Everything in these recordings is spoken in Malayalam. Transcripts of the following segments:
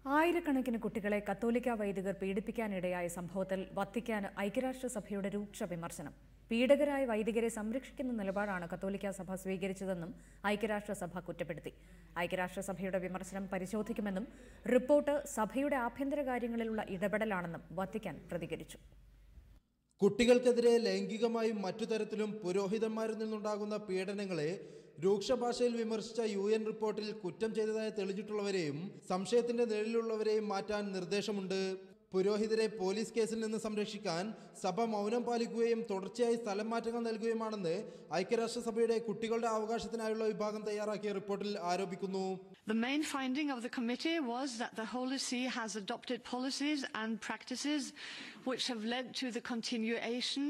ആയിരക്കണക്കിന് കുട്ടികളെ കത്തോലിക്ക വൈദികർ പീഡിപ്പിക്കാനിടയായ സംഭവത്തിൽ വത്തിക്കാൻ ഐക്യരാഷ്ട്രസഭയുടെ രൂക്ഷ വിമർശനം. പീഡകരായ വൈദികരെ സംരക്ഷിക്കുന്ന നിലപാടാണ് കത്തോലിക്ക സഭ സ്വീകരിച്ചതെന്നും ഐക്യരാഷ്ട്രസഭ കുറ്റപ്പെടുത്തി. ഐക്യരാഷ്ട്രസഭയുടെ വിമർശനം പരിശോധിക്കുമെന്നും റിപ്പോർട്ട് സഭയുടെ ആഭ്യന്തര കാര്യങ്ങളിലുള്ള ഇടപെടലാണെന്നും വത്തിക്കാൻ പ്രതികരിച്ചു. കുട്ടികൾക്കെതിരെ ലൈംഗികമായും മറ്റു തരത്തിലും പുരോഹിതന്മാരിൽ നിന്നുണ്ടാകുന്ന പീഡനങ്ങളെ രൂക്ഷഭാഷയിൽ വിമർശിച്ച UN റിപ്പോർട്ടിൽ കുറ്റം ചെയ്തതായി തെളിഞ്ഞിട്ടുള്ളവരെയും സംശയത്തിന്റെ നിഴലിലുള്ളവരെയും മാറ്റാൻ നിർദ്ദേശമുണ്ട്. പുരോഹിതരെ പോലീസ് കേസിൽ നിന്ന് സംരക്ഷിക്കാൻ സഭ മൗനം പാലിക്കുകയും തുടർച്ചയായി സ്ഥലം മാറ്റങ്ങൾ നൽകുകയുമാണെന്ന് ഐക്യരാഷ്ട്രസഭയുടെ കുട്ടികളുടെ അവകാശത്തിനായുള്ള വിഭാഗം തയ്യാറാക്കിയ റിപ്പോർട്ടിൽ ആരോപിക്കുന്നു. The main finding of the committee was that the Holy See has adopted policies and practices which have led to the continuation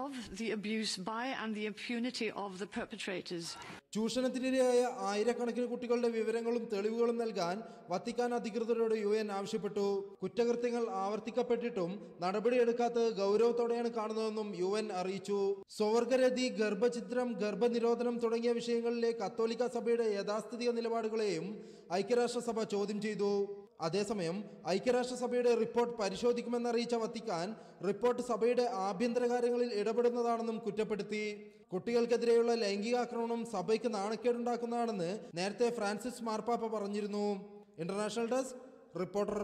of the abuse by and the impunity of the perpetrators. ചൂഷണത്തിനിരയായ ആയിരക്കണക്കിന് കുട്ടികളുടെ വിവരങ്ങളും തെളിവുകളും നൽകാൻ വത്തിക്കാൻ അധികൃതരോട് UN ആവശ്യപ്പെട്ടു. കുറ്റകൃത്യങ്ങൾ ആവർത്തിക്കപ്പെട്ടിട്ടും നടപടിയെടുക്കാത്തത് ഗൗരവത്തോടെയാണ് കാണുന്നതെന്നും UN അറിയിച്ചു. സ്വവർഗരതി, ഗർഭഛിദ്രം, ഗർഭനിരോധനം തുടങ്ങിയ വിഷയങ്ങളിലെ കത്തോലിക്ക സഭയുടെ യഥാസ്ഥിതിക നിലപാടുകളെയും ഐക്യരാഷ്ട്രസഭ ചോദ്യം ചെയ്തു. അതേസമയം ഐക്യരാഷ്ട്രസഭയുടെ റിപ്പോർട്ട് പരിശോധിക്കുമെന്നറിയിച്ച വത്തിക്കാൻ റിപ്പോർട്ട് സഭയുടെ ആഭ്യന്തര കാര്യങ്ങളിൽ ഇടപെടുന്നതാണെന്നും കുറ്റപ്പെടുത്തി. കുട്ടികൾക്കെതിരെയുള്ള ലൈംഗികാക്രമണം സഭയ്ക്ക് നാണക്കേടുണ്ടാക്കുന്നതാണെന്ന് നേരത്തെ ഫ്രാൻസിസ് മാർപ്പാപ്പ പറഞ്ഞിരുന്നു. International desk, reporter.